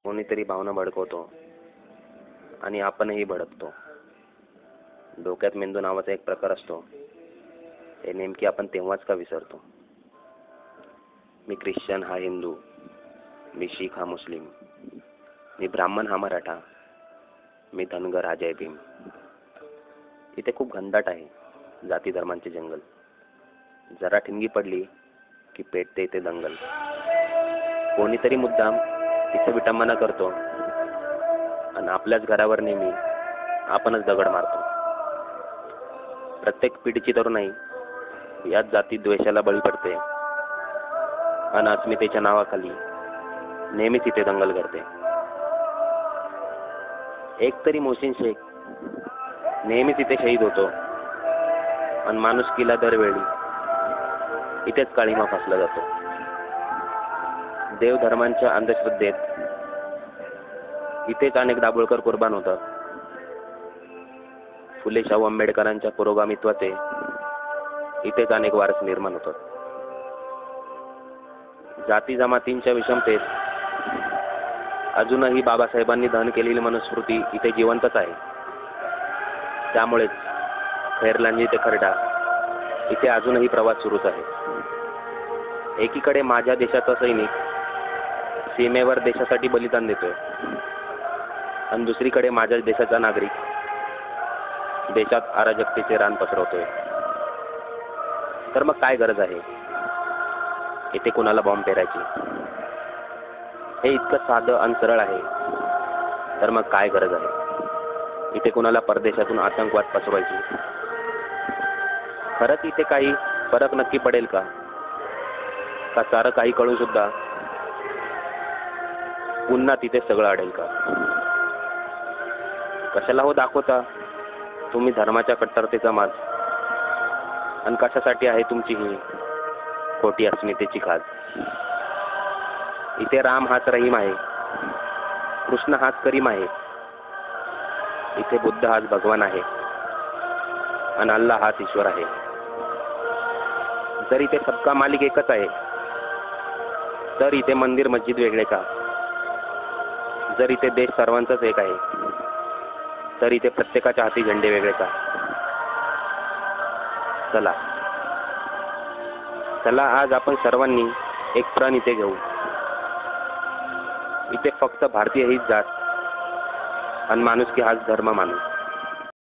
कोणीतरी भावना भडकवतो आणि आपणही भडकतो. डोक्यात मेंदू नावाचा एक प्रकार असतो. हे नेमकी आपण तेव्हाच का विसरतो? मी ख्रिश्चन हा हिंदू, मी शीख हा मुस्लिम, मी ब्राह्मण हा मराठा, मी धनगर हा जय भीम. इथे खूप घनदाट आहे, जाती धर्मांचे जंगल. जरा ठिणगी पडली की पेटते इथे दंगल. कोणीतरी मुद्दाम इथे विटंबना करतो आणि आपल्याच घरावर नेहमी आपणच दगड मारतो. प्रत्येक पिढीची तरुणाई याच जाती द्वेषाला बळी पडते आणि अस्मितेच्या नावाखाली नेहमीच इथे दंगल करते. एक तरी मोहसिन शेख नेहमीच इथे शहीद होतो आणि माणुसकीला दरवेळी इथेच काळीमा फासला जातो. देव धर्मांच्या अंधश्रद्धेत इथेच अनेक दाभोळकर कुर्बान होतात. फुले शाहू आंबेडकरांच्या पुरोगामित्वाचे इथेच अनेक वारस निर्माण होतात. जाती जमातींच्या विषमतेत अजूनही बाबासाहेबांनी दहन केलेली मनुस्मृती इथे जिवंतच आहे. त्यामुळेच खैरलांजी ते खर्डा इथे अजूनही प्रवास सुरूच आहे. एकीकडे माझ्या देशाचा सैनिक सीमेवर देशासाठी बलिदान देतोय आणि दुसरीकडे माझ्या देशाचा नागरिक देशात अराजकतेचे रान पसरवतोय. तर मग काय गरज आहे इथे कुणाला बॉम्ब पेरायची? हे इतकं साधं आणि सरळ आहे. तर मग काय गरज आहे इथे कुणाला परदेशातून आतंकवाद पसरवायची? खरंच इथे काही फरक नक्की पडेल का? सारं काही कळून सुद्धा पुन्हा तिथे सगळं अडेल का? कशाला हो दाखवता तुम्ही धर्माच्या कट्टरतेचा माज? आणि कशासाठी आहे तुमची ही खोटी अस्मितेची खाज? इथे राम हाच रहीम आहे, कृष्ण हाच करीम आहे, इथे बुद्ध हाच भगवान आहे आणि अल्लाह हाच ईश्वर आहे. जर इथे सबका मालिक एकच आहे तर इथे मंदिर मस्जिद वेगळे का? जर इथे देश सर्वांचाच एक आहे तर इथे प्रत्येकाच्या हाती झेंडे वेगळे का? चला आज आपण सर्वांनी एक प्रण इथे घेऊ. इथे फक्त भारतीय हीच जात आणि माणुसकी हाच धर्म मानू.